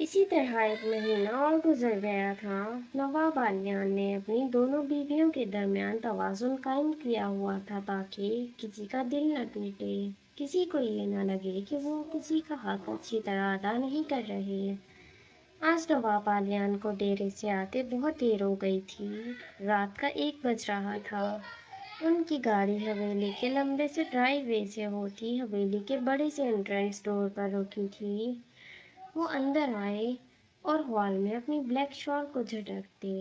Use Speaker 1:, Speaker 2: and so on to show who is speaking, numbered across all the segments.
Speaker 1: اسی طرح ایک مہینہ اور گزر گیا تھا۔ نواب عالیان نے اپنی دونوں بیویوں کے درمیان توازن قائم کیا ہوا تھا تاکہ کسی کا دل نہ ٹوٹے، کسی کو یہ نہ لگے کہ وہ کسی کا حق اچھی طرح ادا نہیں کر رہے۔ آج نواب عالیان کو ڈیرے سے آتے بہت دیر ہو گئی تھی۔ رات کا 1 بج رہا تھا۔ ان کی گاڑی حویلی کے لمبے سے ڈرائیو وے سے ہوتی حویلی کے بڑے سے انٹرنس ڈور پر رکی تھی۔ وہ اندر آئے اور ہال میں اپنی بلیک شال کو جھٹکتے۔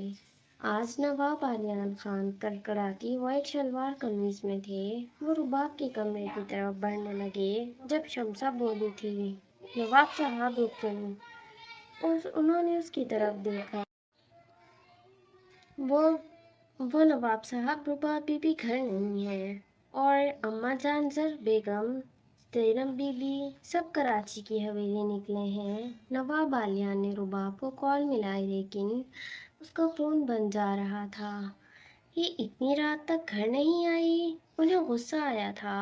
Speaker 1: آج نواب عالیان خان کڑکڑاتی وائٹ شلوار قمیض میں تھے۔ وہ رباب کے کمرے کی طرف بڑھنے لگے جب شمسا بولی تھی، نواب صاحب رکیں۔ اور انہوں نے اس کی طرف دیکھا۔ وہ نواب صاحب رباب بی بی گھر نہیں ہے، اور اماں جان زر بیگم، زینب بی بی سب کراچی کی حویلی نکلے ہیں۔ نواب عالیان نے رباب کو کال ملائی لیکن اس کا فون بند جا رہا تھا۔ یہ اتنی رات تک گھر نہیں آئی؟ انہیں غصہ آیا تھا۔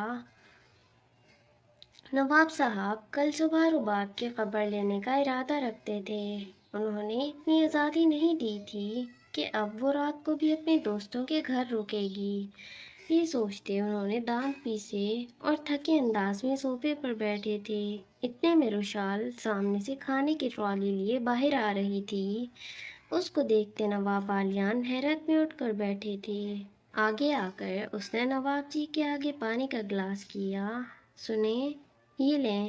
Speaker 1: نواب صاحب کل صبح رباب کی خبر لینے کا ارادہ رکھتے تھے۔ انہوں نے اتنی آزادی نہیں دی تھی کہ اب وہ رات کو بھی اپنے دوستوں کے گھر رکے گی۔ یہ سوچتے انہوں نے دانت پیسے اور تھکے انداز میں صوفے پر بیٹھے تھے۔ اتنے میں روشال سامنے سے کھانے کی ٹرالی لیے باہر آ رہی تھی۔ اس کو دیکھتے نواب عالیان حیرت میں اٹھ کر بیٹھے تھے۔ آگے آ کر اس نے نواب جی کے آگے پانی کا گلاس کیا۔ سنیں، یہ لیں۔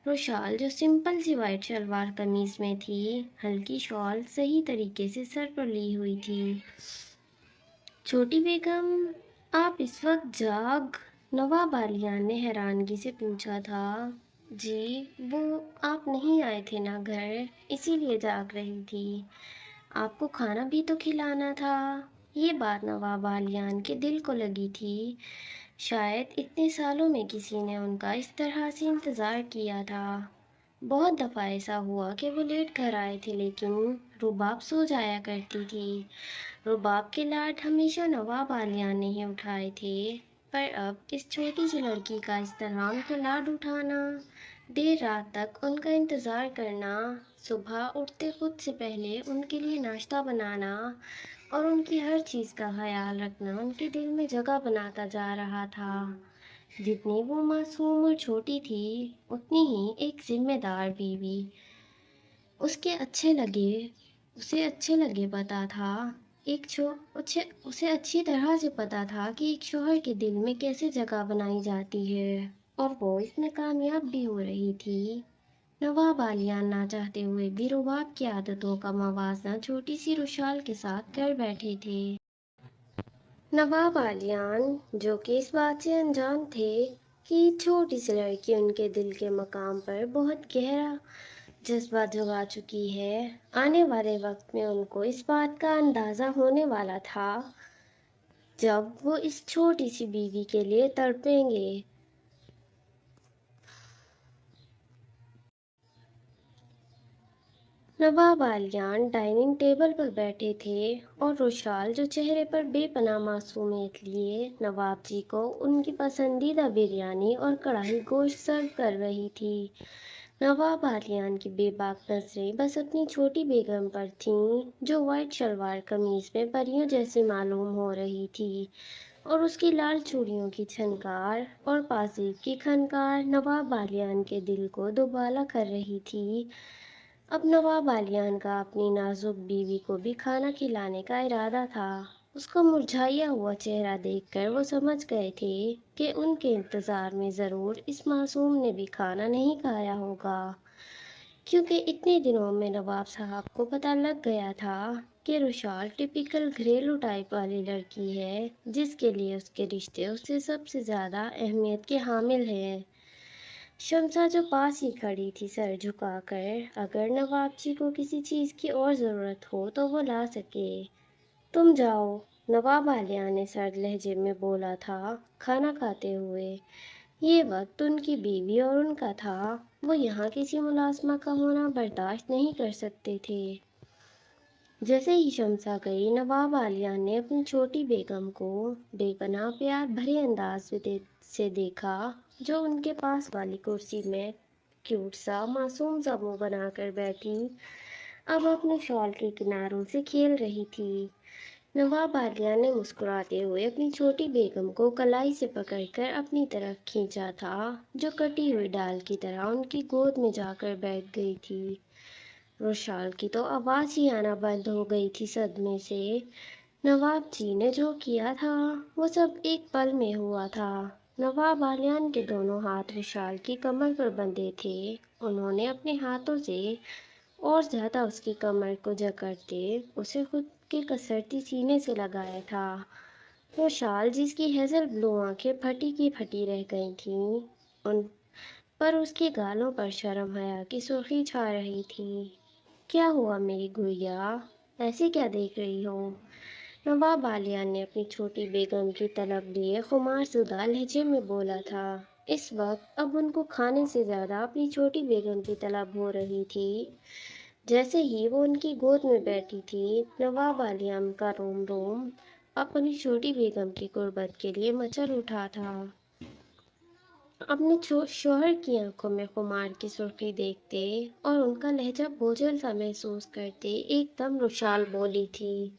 Speaker 1: روشال جو سمپل سی وائٹ شلوار قمیض میں تھی، ہلکی شال صحیح طریقے سے سر پر لی ہوئی تھی۔ چھوٹی بیگم، آپ اس وقت جاگ؟ نواب عالیان نے حیرانگی سے پوچھا تھا۔ جی، وہ آپ نہیں آئے تھے نا گھر، اسی لیے جاگ رہی تھی۔ آپ کو کھانا بھی تو کھلانا تھا۔ یہ بات نواب عالیان کے دل کو لگی تھی۔ شاید اتنے سالوں میں کسی نے ان کا اس طرح سے انتظار کیا تھا۔ بہت دفعہ ایسا ہوا کہ وہ لیٹ گھر آئے تھے لیکن رباب سو جایا کرتی تھی۔ رباب کے لاڈ ہمیشہ نواب عالیان نے ہی اٹھائے تھے، پر اب اس چھوٹی سی لڑکی کا اس طرح ان کے لاڈ اٹھانا، دیر رات تک ان کا انتظار کرنا، صبح اٹھتے خود سے پہلے ان کے لیے ناشتہ بنانا اور ان کی ہر چیز کا خیال رکھنا ان کے دل میں جگہ بناتا جا رہا تھا۔ جتنی وہ معصوم اور چھوٹی تھی، اتنی ہی ایک ذمہ دار بیوی۔ اسے اچھے لگے پتا تھا اسے اچھی طرح سے پتا تھا کہ ایک شوہر کے دل میں کیسے جگہ بنائی جاتی ہے، اور وہ اس میں کامیاب بھی ہو رہی تھی۔ نواب عالیان نہ چاہتے ہوئے بھی رباب کی عادتوں کا موازنہ چھوٹی سی روشال کے ساتھ کر بیٹھے تھے۔ نواب عالیان، جو کہ اس بات سے انجان تھے کہ چھوٹی سی لڑکی ان کے دل کے مقام پر بہت گہرا جذبہ جگا چکی ہے، آنے والے وقت میں ان کو اس بات کا اندازہ ہونے والا تھا جب وہ اس چھوٹی سی بیوی کے لیے تڑپیں گے۔ نواب عالیان ڈائننگ ٹیبل پر بیٹھے تھے اور روشال جو چہرے پر بے پناہ معصومیت لیے نواب جی کو ان کی پسندیدہ بریانی اور کڑھائی گوشت سرو کر رہی تھی۔ نواب عالیان کی بے باک نظریں بس اپنی چھوٹی بیگم پر تھیں، جو وائٹ شلوار قمیض میں پریوں جیسی معلوم ہو رہی تھی، اور اس کی لال چوڑیوں کی چھنکار اور پازیب کی کھنکار نواب عالیان کے دل کو دوبالا کر رہی تھی۔ اب نواب عالیان کا اپنی نازک بیوی کو بھی کھانا کھلانے کا ارادہ تھا۔ اس کا مرجھایا ہوا چہرہ دیکھ کر وہ سمجھ گئے تھے کہ ان کے انتظار میں ضرور اس معصوم نے بھی کھانا نہیں کھایا ہوگا، کیونکہ اتنے دنوں میں نواب صاحب کو پتہ لگ گیا تھا کہ روشال ٹپیکل گھریلو ٹائپ والی لڑکی ہے، جس کے لیے اس کے رشتے اس سے سب سے زیادہ اہمیت کے حامل ہیں۔ شمسا جو پاس ہی کھڑی تھی سر جھکا کر، اگر نواب جی کو کسی چیز کی اور ضرورت ہو تو وہ لا سکے۔ تم جاؤ، نواب عالیان نے سرد لہجے میں بولا تھا کھانا کھاتے ہوئے۔ یہ وقت ان کی بیوی اور ان کا تھا، وہ یہاں کسی ملازمہ کا ہونا برداشت نہیں کر سکتے تھے۔ جیسے ہی شمسا گئی، نواب عالیان نے اپنی چھوٹی بیگم کو بے پناہ پیار بھرے انداز سے دیکھا، جو ان کے پاس والی کرسی میں क्यूट सा मासूम सा मुंह बनाकर बैठी अब अपने शॉल के किनारों से खेल रही थी। नवाब आलिया ने मुस्कुराते हुए अपनी छोटी बेगम को कलाई से पकड़कर अपनी तरफ खींचा था, जो कटी हुई डाल की तरह उनकी गोद में जाकर बैठ गई थी। रोशाल की तो आवाज ही आना बंद हो गई थी सदमे से। नवाब जी ने जो किया था वो सब एक पल में हुआ था। नवाब आलियान के दोनों हाथ विशाल की कमर पर बंधे थे। उन्होंने अपने हाथों से और ज्यादा उसकी कमर को जकड़ते उसे खुद के कसरती सीने से लगाया था। वो शाल जिसकी हेजल ब्लू आंखें फटी की फटी रह गई थीं, उन पर उसके गालों पर शर्म हया की सुर्खी छा रही थी। क्या हुआ मेरी गुड़िया, ऐसे क्या देख रही हो? नवाब आलिया ने अपनी छोटी बेगम की तलब लिए खुमारशुदा लहजे में बोला था। इस वक्त अब उनको खाने से ज्यादा अपनी छोटी बेगम की तलब हो रही थी। जैसे ही वो उनकी गोद में बैठी थी, नवाब आलिया का रोम रोम अपनी छोटी बेगम की गुर्बत के लिए मचल उठा था। अपने शौहर की आंखों में खुमार की सुर्खी देखते और उनका लहजा बोझल सा महसूस करते एकदम रुशाल बोली थी।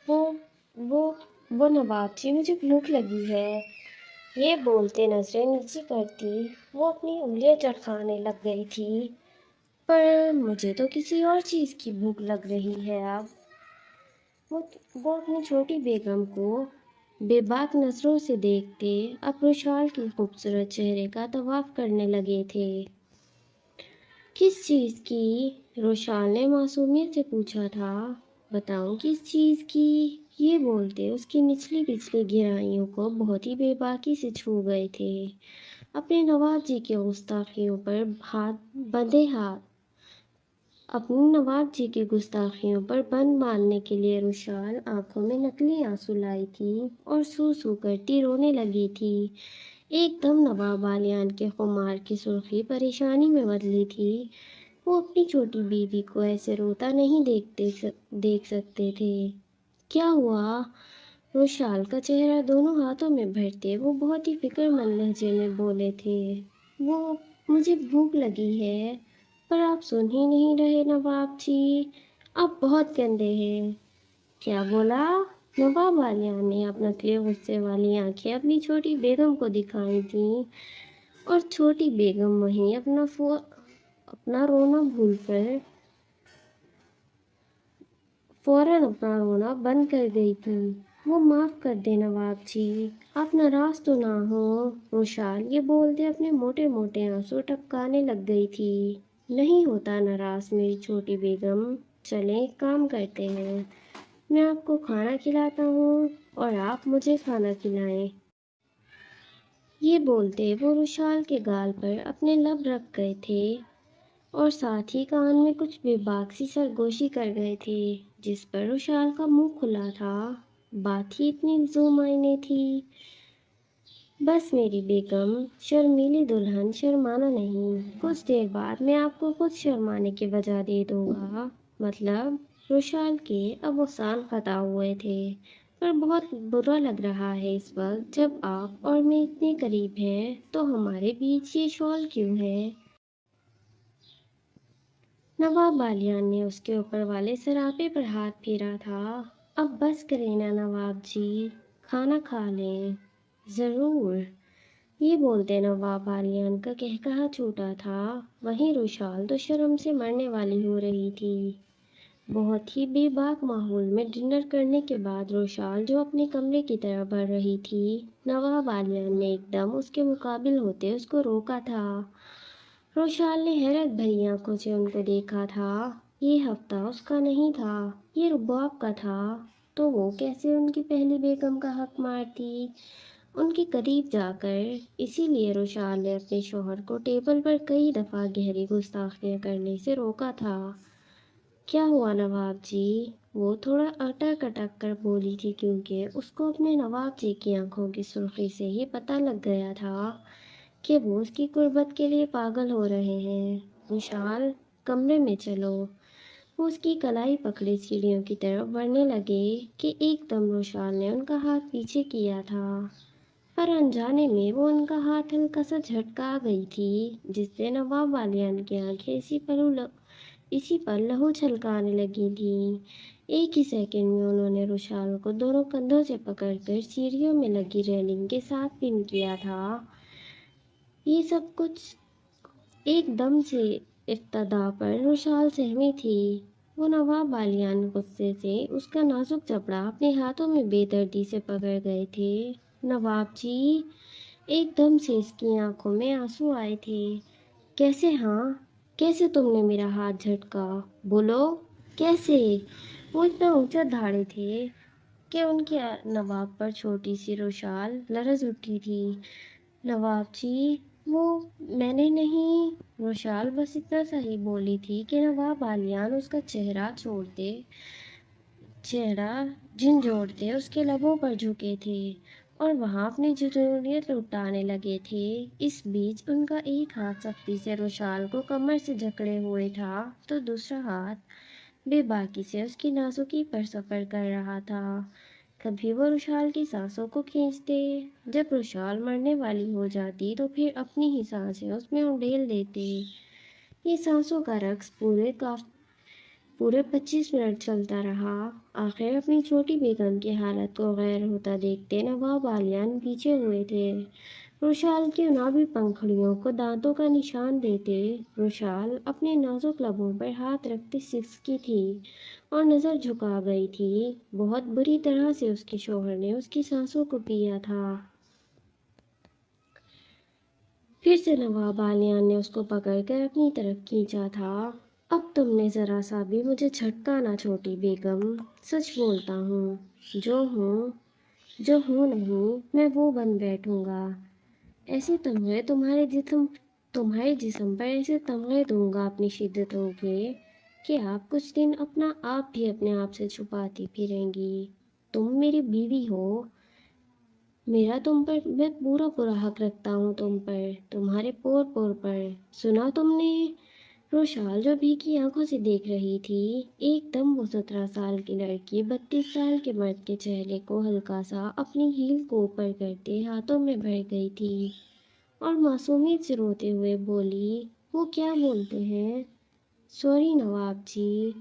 Speaker 1: वो वो वो नवाब जी, मुझे भूख लगी है। ये बोलते नजरें नीची करती वो अपनी उंगलियां चटखाने लग गई थी। पर मुझे तो किसी और चीज की भूख लग रही है अब। वो वो अपनी छोटी बेगम को बेबाक नजरों से देखते अब रुशाल के खूबसूरत चेहरे का तवाफ करने लगे थे। किस चीज की? रुशाल ने मासूमियत से पूछा था। बताऊं किस चीज की? ये बोलते उसकी निचली पिछली गहराइयों को बहुत ही बेबाकी से छू गए थे। अपने नवाब जी के गुस्ताखियों पर अपनी नवाब जी की गुस्ताखियों पर बंद बांधने के लिए रुशाल आंखों में नकली आंसू लाई थी और सू सू करती रोने लगी थी। एकदम नवाब आलियान के खुमार की सुर्खी परेशानी में बदली थी। वो अपनी छोटी बीवी को ऐसे रोता नहीं देख सकते थे। क्या हुआ? रुशाल का चेहरा दोनों हाथों में भरते वो बहुत ही फिक्रमंद लहजे में बोले थे। वो मुझे भूख लगी है, पर आप सुन ही नहीं रहे नवाब जी। आप बहुत गंदे हैं। क्या बोला? नवाब आलिया ने अब नकली गुस्से वाली आंखें अपनी छोटी बेगम को दिखाई थी और छोटी बेगम वहीं अपना रोना भूलकर फौरन अपना रोना बंद कर गई थी। वो माफ कर दे नवाब जी, आप नाराज तो ना हो। रुशाल ये बोलते अपने मोटे मोटे आंसू टपकाने लग गई थी। नहीं होता नाराज मेरी छोटी बेगम। चलें एक काम करते हैं, मैं आपको खाना खिलाता हूँ और आप मुझे खाना खिलाएं। ये बोलते वो रुशाल के गाल पर अपने लब रख गए थे और साथ ही कान में कुछ बेबाक सी सरगोशी कर गए थे, जिस पर रुशाल का मुंह खुला था। बात ही इतनी जो मायने थी। बस मेरी बेगम, शर्मीली दुल्हन, शर्माना नहीं। कुछ देर बाद मैं आपको खुद शर्माने की वजह दे दूंगा। मतलब रुशाल के अब वो साल खता हुए थे। पर बहुत बुरा लग रहा है इस वक्त जब आप और मैं इतने करीब हैं, तो हमारे बीच ये शॉल क्यों है? नवाब बालियान ने उसके ऊपर वाले सरापे पर हाथ फेरा था। अब बस करें ना नवाब जी, खाना खा लें। जरूर। ये बोलते नवाब बालियान का कहकहा छूटा था। वहीं रुशाल तो शर्म से मरने वाली हो रही थी। बहुत ही बेबाक माहौल में डिनर करने के बाद रुशाल जो अपने कमरे की तरफ बढ़ रही थी, नवाब बालियान ने एकदम उसके मुकाबिल होते उसको रोका था। रोशाल ने हैरत भरी आंखों से उनको देखा था। ये हफ्ता उसका नहीं था, ये रुबाब का था। तो वो कैसे उनकी पहली बेगम का हक मारती उनके करीब जाकर? इसीलिए रोशाल ने अपने शौहर को टेबल पर कई दफ़ा गहरी गुस्ताखियां करने से रोका था। क्या हुआ नवाब जी? वो थोड़ा अटक अटक कर बोली थी, क्योंकि उसको अपने नवाब जी की आंखों की सुर्खी से ही पता लग गया था कि वो उसकी गुर्बत के लिए पागल हो रहे हैं। विशाल, कमरे में चलो। वो उसकी कलाई पकड़े सीढ़ियों की तरफ बढ़ने लगे कि एकदम विशाल ने उनका हाथ पीछे किया था। पर अनजाने में वो उनका हाथ हल्का सा झटका आ गई थी, जिससे नवाब वालियान की आंखें इसी पर लहू छलकाने लगी थीं। एक ही सेकंड में उन्होंने रुशाल को दोनों कंधों से पकड़कर सीढ़ियों में लगी रेलिंग के साथ पिन किया था। ये सब कुछ एकदम से इब्तदा पर रुशाल सहमी थी। वो नवाब वालियान गुस्से से उसका नाजुक जबड़ा अपने हाथों में बेदर्दी से पकड़ गए थे। नवाब जी, एकदम से इसकी आंखों में आंसू आए थे। कैसे? हाँ, कैसे तुमने मेरा हाथ झटका? बोलो, कैसे? वो इतना ऊंचा धाड़े थे कि उनके नवाब पर छोटी सी रुशाल लरज उठी थी। नवाब जी, वो मैंने नहीं। रुशाल बस इतना सा ही बोली थी कि नवाब आलियान उसका चेहरा झिंझोड़ते उसके लबों पर झुके थे और वहां अपनी जरूरियत लुटाने लगे थे। इस बीच उनका एक हाथ सख्ती से रुशाल को कमर से जकड़े हुए था, तो दूसरा हाथ बेबाकी से उसकी नाजुकी पर सफर कर रहा था। कभी वो रुशाल की सांसों को खींचते, जब रुशाल मरने वाली हो जाती तो फिर अपनी ही सांसें उसमें उंडेल देते। ये सांसों का रक्स पूरे 25 मिनट चलता रहा। आखिर अपनी छोटी बेगम की हालत को गैर होता देखते नवाब आलियान पीछे हुए थे। रुशाल की नाभी पंखुड़ियों को दांतों का निशान देते रुशाल अपने नाजुक लबों पर हाथ रखती सिसकी थी और नजर झुका गई थी। बहुत बुरी तरह से उसके शौहर ने उसकी सांसों को पिया था। फिर से नवाब आलियान ने उसको पकड़कर अपनी तरफ खींचा था। अब तुमने जरा सा भी मुझे झटका ना छोटी बेगम। सच बोलता हूँ, जो हूँ नहीं मैं वो बन बैठूंगा। ऐसे तुम्हारे जिस्म पर ऐसे तमगे दूंगा अपनी शिद्दतों के कि आप कुछ दिन अपना आप भी अपने आप से छुपाती फिरेंगी। तुम मेरी बीवी हो, मेरा तुम पर मैं पूरा पूरा हक रखता हूँ, तुम पर, तुम्हारे पोर पोर पर। सुना तुमने? रोशाल जो भीगी आंखों से देख रही थी, एकदम वो 17 साल की लड़की 32 साल के मर्द के चेहरे को हल्का सा अपनी हील को ऊपर करते हाथों में भर गई थी और मासूमियत से रोते हुए बोली, वो क्या बोलते हैं? सॉरी नवाब जी।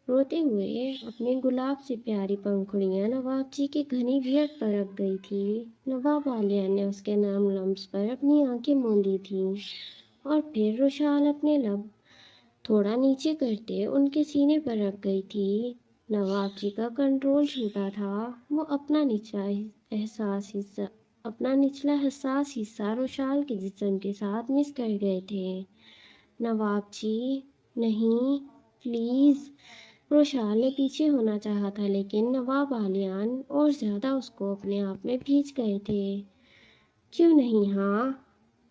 Speaker 1: रोते हुए अपने गुलाब से प्यारी पंखुड़ियां नवाब जी की घनी वियर्ड पर रख गई थी। नवाब आलिया ने उसके नाम लम्स पर अपनी आंखें मूंदी थीं और फिर रुशाल अपने लब थोड़ा नीचे करते उनके सीने पर रख गई थी। नवाब जी का कंट्रोल छूटा था। वो अपना निचला हसास हिस्सा रुशाल के जिस्म के साथ मिस कर गए थे। नवाब जी, नहीं, प्लीज़। रोशाल ने पीछे होना चाहा था, लेकिन नवाब आलियान और ज़्यादा उसको अपने आप में भींच गए थे। क्यों नहीं? हाँ,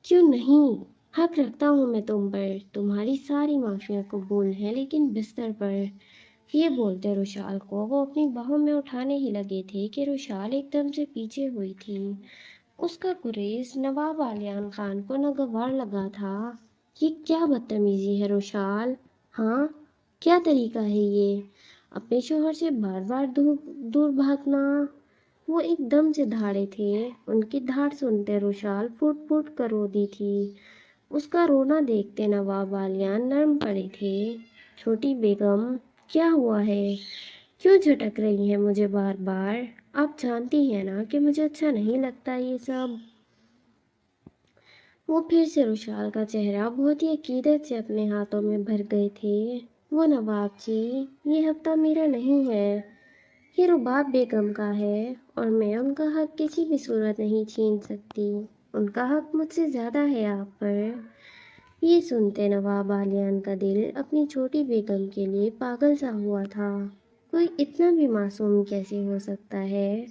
Speaker 1: क्यों नहीं? हक रखता हूँ मैं तुम पर। तुम्हारी सारी माफिया कबूल है, लेकिन बिस्तर पर। ये बोलते रुशाल को वो अपनी बाहों में उठाने ही लगे थे कि रुशाल एकदम से पीछे हुई थी। उसका गुरेज नवाब आलियान खान को नागवार लगा था। ये क्या बदतमीजी है रुशाल? हाँ, क्या तरीका है ये अपने शोहर से बार बार दूर दूर भागना? वो एकदम से धाड़े थे। उनकी धाड़ सुनते रुशाल फुट फुट कर रो दी थी। उसका रोना देखते नवाब आलियान नर्म पड़े थे। छोटी बेगम, क्या हुआ है? क्यों झटक रही हैं मुझे बार बार? आप जानती हैं ना कि मुझे अच्छा नहीं लगता ये सब। वो फिर से रुशाल का चेहरा बहुत ही अकीदत से अपने हाथों में भर गए थे। वो नवाब जी, ये हफ्ता मेरा नहीं है, ये रुबाब बेगम का है और मैं उनका हक किसी भी सूरत नहीं छीन सकती। उनका हक मुझसे ज़्यादा है आप पर। ये सुनते नवाब आलियान का दिल अपनी छोटी बेगम के लिए पागल सा हुआ था। कोई इतना भी मासूम कैसे हो सकता है?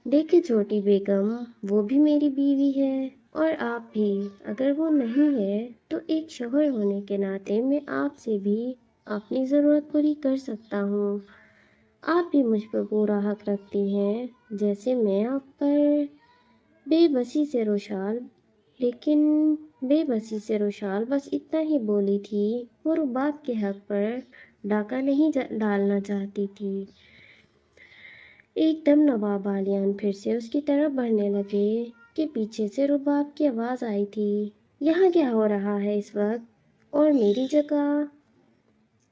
Speaker 1: देखिए छोटी बेगम, वो भी मेरी बीवी है और आप भी। अगर वो नहीं है तो एक शौहर होने के नाते मैं आपसे भी अपनी ज़रूरत पूरी कर सकता हूँ। आप भी मुझ पर पूरा हक रखती हैं, जैसे मैं आप पर। बेबसी से रुशाल लेकिन बेबसी से रुशाल बस इतना ही बोली थी। वो रुबाब के हक पर डाका नहीं डालना चाहती थी। ایک دم نواب عالیان پھر سے اس کی طرف بڑھنے لگے کہ پیچھے سے رباب کی آواز آئی تھی، یہاں کیا ہو رہا ہے اس وقت، اور میری جگہ؟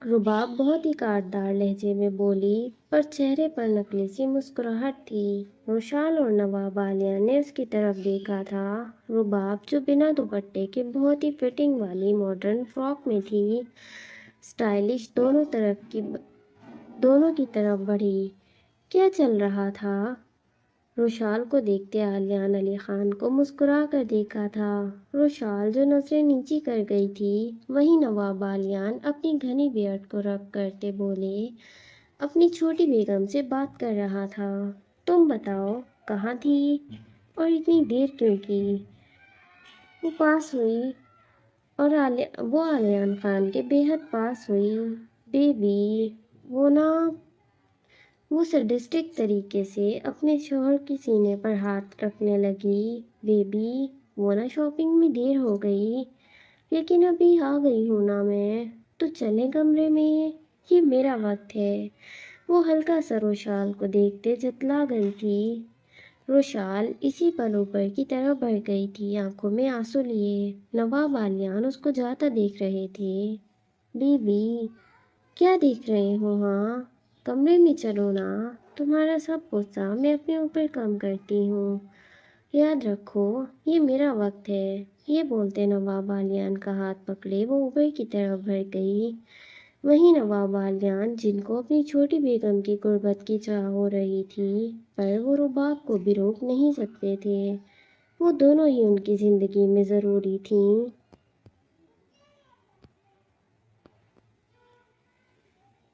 Speaker 1: رباب بہت ہی کاٹدار لہجے میں بولی، پر چہرے پر نقلی سی مسکراہٹ تھی۔ روشال اور نواب عالیان نے اس کی طرف دیکھا تھا۔ رباب جو بنا دوپٹے کے بہت ہی فٹنگ والی ماڈرن فراک میں تھی، اسٹائلش دونوں کی طرف بڑھی۔ کیا چل رہا تھا؟ روشال کو دیکھتے عالیان علی خان کو مسکرا کر دیکھا تھا۔ روشال جو نظریں نیچی کر گئی تھی، وہیں نواب عالیان اپنی گھنی بیئرڈ کو رب کرتے بولے، اپنی چھوٹی بیگم سے بات کر رہا تھا۔ تم بتاؤ کہاں تھی اور اتنی دیر کیوں کی؟ وہ پاس ہوئی اور وہ عالیان خان کے بے حد پاس ہوئی۔ بیبی، وہ سڈسٹک طریقے سے اپنے شوہر کے سینے پر ہاتھ رکھنے لگی۔ بیبی، وہ نا شاپنگ میں دیر ہو گئی، لیکن ابھی آ گئی ہوں نا میں، تو چلیں کمرے میں، یہ میرا وقت ہے۔ وہ ہلکا سا روشال کو دیکھتے جتلا گئی تھی۔ روشال اسی پل اوپر کی طرف بڑھ گئی تھی، آنکھوں میں آنسو لیے۔ نواب عالیان اس کو جاتا دیکھ رہے تھے۔ بیبی، کیا دیکھ رہے ہو؟ ہاں، کمرے میں چلو نا، تمہارا سب غصہ میں اپنے اوپر کم کرتی ہوں، یاد رکھو یہ میرا وقت ہے۔ یہ بولتے نواب عالیان کا ہاتھ پکڑے وہ اوپر کی طرف بڑھ گئی۔ وہیں نواب عالیان، جن کو اپنی چھوٹی بیگم کی قربت کی چاہ ہو رہی تھی، پر وہ رباب کو بھی روک نہیں سکتے تھے، وہ دونوں ہی ان کی زندگی میں ضروری تھیں۔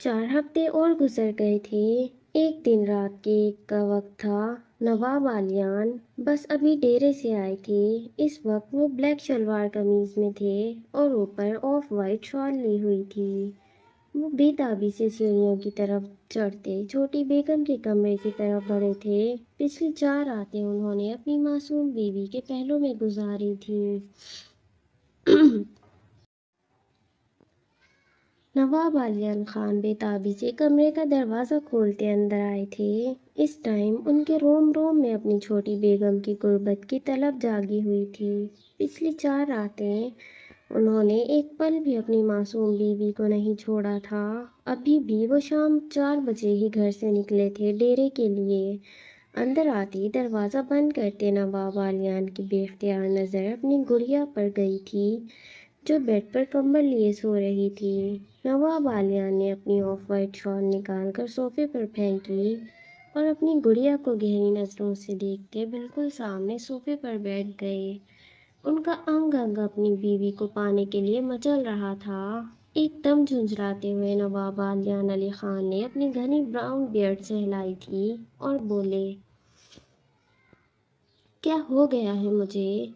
Speaker 1: 4 ہفتے اور گزر گئے تھے۔ ایک دن رات کے 1 کا وقت تھا۔ نواب عالیان بس ابھی ڈیرے سے آئے تھے۔ اس وقت وہ بلیک شلوار قمیض میں تھے اور اوپر آف وائٹ شال لی ہوئی تھی۔ وہ بے تابی سے سیڑھیوں کی طرف چڑھتے چھوٹی بیگم کے کمرے کی طرف بڑھے تھے۔ پچھلی 4 راتیں انہوں نے اپنی معصوم بیوی کے پہلو میں گزاری تھیں۔ نواب عالیان خان بے تابی سے کمرے کا دروازہ کھولتے اندر آئے تھے۔ اس ٹائم ان کے روم روم میں اپنی چھوٹی بیگم کی قربت کی طلب جاگی ہوئی تھی۔ پچھلی 4 راتیں انہوں نے ایک پل بھی اپنی معصوم بیوی کو نہیں چھوڑا تھا۔ ابھی بھی وہ شام 4 بجے ہی گھر سے نکلے تھے ڈیرے کے لیے۔ اندر آتے ہی دروازہ بند کرتے نواب عالیان کی بے اختیار نظر اپنی گڑیا پر گئی تھی، جو بیڈ پر کمبل لیے سو رہی تھی۔ نواب عالیان نے اپنی آف وائٹ شال نکال کر صوفے پر پھینکی اور اپنی گڑیا کو گہری نظروں سے دیکھتے بالکل سامنے صوفے پر بیٹھ گئے۔ ان کا انگ انگ اپنی بیوی کو پانے کے لیے مچل رہا تھا۔ ایک دم جھنجھلاتے ہوئے نواب عالیان علی خان نے اپنی گھنی براؤن بیئرڈ سہلائی تھی اور بولے، کیا ہو گیا ہے مجھے؟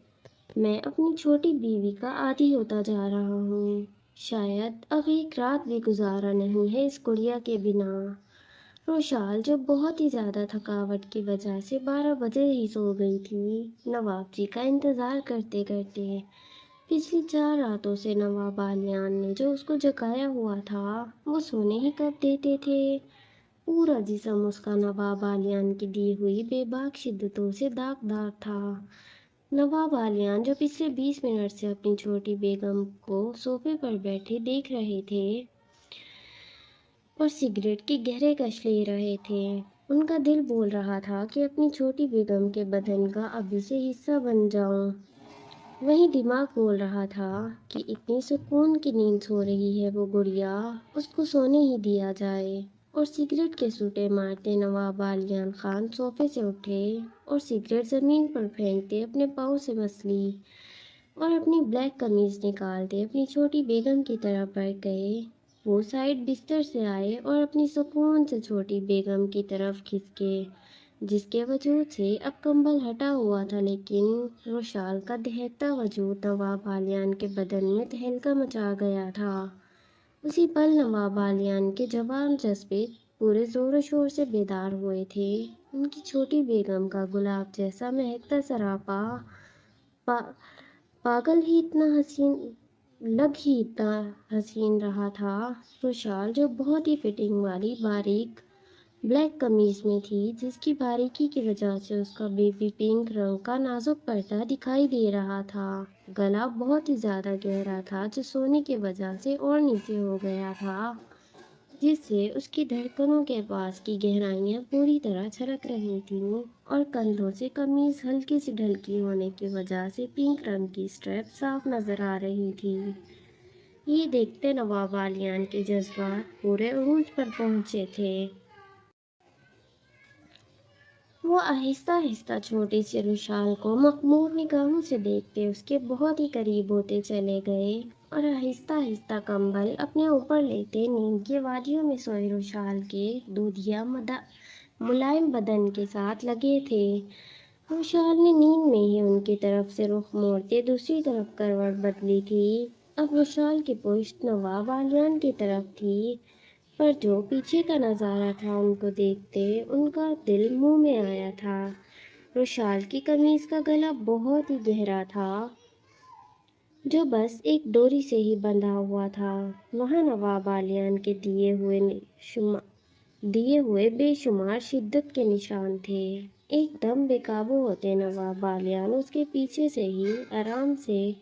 Speaker 1: میں اپنی چھوٹی بیوی کا عادی ہوتا جا رہا ہوں، شاید اب ایک رات بھی گزارا نہیں ہے اس گڑیا کے بنا۔ روشال، جو بہت ہی زیادہ تھکاوٹ کی وجہ سے 12 بجے ہی سو گئی تھی، نواب جی کا انتظار کرتے کرتے۔ پچھلی 4 راتوں سے نواب عالیان نے جو اس کو جگایا ہوا تھا، وہ سونے ہی کب دیتے تھے؟ پورا جسم اس کا نواب عالیان کی دی ہوئی بے باک شدتوں سے داغدار تھا۔ نواب عالیان، جو پچھلے 20 منٹ سے اپنی چھوٹی بیگم کو صوفے پر بیٹھے دیکھ رہے تھے اور سگریٹ کی گہرے کش لے رہے تھے، ان کا دل بول رہا تھا کہ اپنی چھوٹی بیگم کے بدن کا ابھی سے حصہ بن جاؤں۔ وہیں دماغ بول رہا تھا کہ اتنی سکون کی نیند سو رہی ہے وہ گڑیا، اس کو سونے ہی دیا جائے۔ اور سگریٹ کے سوٹے مارتے نواب عالیان خان صوفے سے اٹھے اور سگریٹ زمین پر پھینکتے اپنے پاؤں سے مس لی اور اپنی بلیک قمیض نکالتے اپنی چھوٹی بیگم کی طرف بڑھ گئے۔ وہ سائڈ بستر سے آئے اور اپنی سکون سے چھوٹی بیگم کی طرف کھسکے، جس کے وجود سے اب کمبل ہٹا ہوا تھا، لیکن روشال کا دہتا وجود نواب عالیان کے بدن میں تہلکا مچا گیا تھا۔ اسی پل نواب عالیان کے جوان جذبے پورے زور و شور سے بیدار ہوئے تھے۔ ان کی چھوٹی بیگم کا گلاب جیسا مہکتا سراپا پاگل ہی اتنا حسین رہا تھا۔ روشال، جو بہت ہی فٹنگ والی باریک ब्लैक कमीज में थी, जिसकी बारीकी की वजह से उसका बेबी पिंक रंग का नाजुक पर्दा दिखाई दे रहा था। गला बहुत ही ज्यादा गहरा था, जो सोने की वजह से और नीचे हो गया था, जिससे उसकी धड़कनों के पास की गहराइयां पूरी तरह छलक रही थीं। और कंधों से कमीज हल्की सी ढलकी होने की वजह से पिंक रंग की स्ट्रेप साफ नजर आ रही थी। ये देखते नवाब आलियान के जज्बात पूरे उरूज पर पहुंचे थे। वो आहिस्ता आहिस्ता छोटी सी रुशाल को मखमूर निगाहों से देखते उसके बहुत ही करीब होते चले गए, और आहिस्ता आहिस्ता कंबल अपने ऊपर लेते नींद की वादियों में सोए रुशाल के दूधिया मुलायम बदन के साथ लगे थे। रुशाल ने नींद में ही उनकी तरफ से रुख मोड़ते दूसरी तरफ करवट बदली थी। अब रुशाल की पुश्त नवाब आलियान की तरफ थी, पर जो पीछे का नज़ारा था उनको देखते उनका दिल मुंह में आया था। रुशाल की कमीज का गला बहुत ही गहरा था, जो बस एक डोरी से ही बंधा हुआ था। वहाँ नवाब आलियान के दिए हुए बेशुमार शिद्दत के निशान थे। एकदम बेकाबू होते नवाब आलियान उसके पीछे से ही आराम से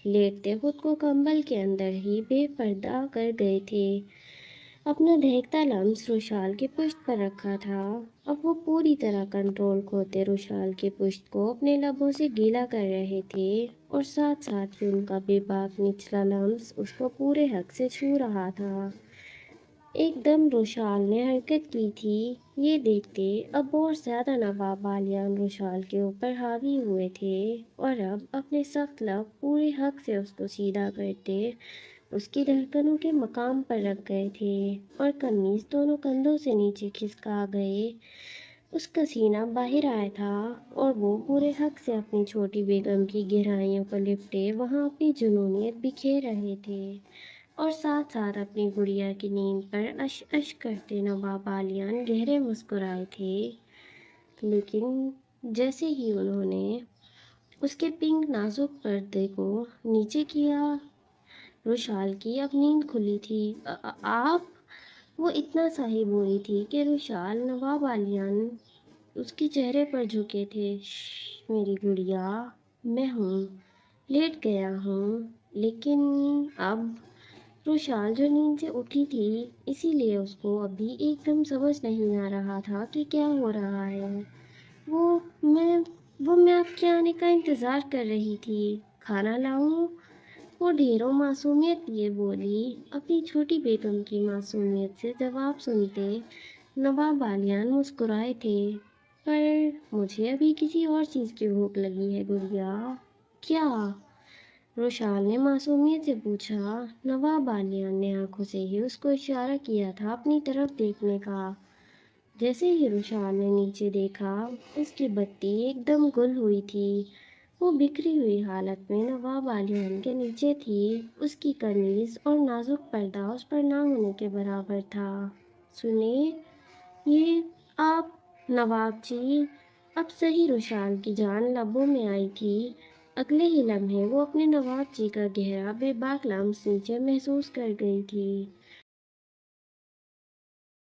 Speaker 1: लेटते खुद को कंबल के अंदर ही बेपर्दा कर गए थे। अपना दहकता लम्स रुशाल की पुश्त पर रखा था। अब वो पूरी तरह कंट्रोल खोते रुशाल की पुश्त को अपने लबों से गीला कर रहे थे, और साथ साथ ही उनका बेबाक निचला लम्स उसको पूरे हक से छू रहा था। एकदम रुशाल ने हरकत की थी। ये देखते अब और ज्यादा नवाब आलियान रुशाल के ऊपर हावी हुए थे, और अब अपने सख्त लब पूरे हक से उसको सीधा करते उसकी धड़कनों के मकाम पर रख गए थे, और कमीज दोनों कंधों से नीचे खिसका गए। उसका सीना बाहर आया था, और वो पूरे हक से अपनी छोटी बेगम की गहराइयों को लिपटे वहाँ अपनी जुनूनियत बिखेर रहे थे, और साथ साथ अपनी गुड़िया की नींद पर अश अश करते नवाब आलियान गहरे मुस्कुराए थे। लेकिन जैसे ही उन्होंने उसके पिंक नाजुक पर्दे को नीचे किया, रुशाल की अब नींद खुली थी। आप, वो इतना सा ही बोली थी कि रुशाल नवाब आलियान उसके चेहरे पर झुके थे। मेरी गुड़िया, मैं हूँ, लेट गया हूँ। लेकिन अब रुशाल जो नींद से उठी थी, इसीलिए उसको अभी एकदम समझ नहीं आ रहा था कि क्या हो रहा है। वो मैं वो मैं आपके आने का इंतज़ार कर रही थी। खाना लाऊं? वो ढेरों मासूमियत लिए बोली। अपनी छोटी बेगम की मासूमियत से जवाब सुनते नवाब आलियान मुस्कुराए थे। पर मुझे अभी किसी और चीज़ की भूख लगी है गुड़िया। क्या? रुशाल ने मासूमियत से पूछा। नवाब आलियान ने आंखों से ही उसको इशारा किया था अपनी तरफ देखने का। जैसे ही रुशाल ने नीचे देखा, उसकी बत्ती एकदम गुल हुई थी। वो बिखरी हुई हालत में नवाब आलियान के नीचे थी। उसकी कमीज और नाजुक पर्दा उस पर ना होने के बराबर था। सुने, ये आप, नवाब जी। अब सही रुशाल की जान लबों में आई थी। अगले ही लम्हे वो अपने नवाब जी का गहरा बेबाक लम्स नीचे महसूस कर गई थी।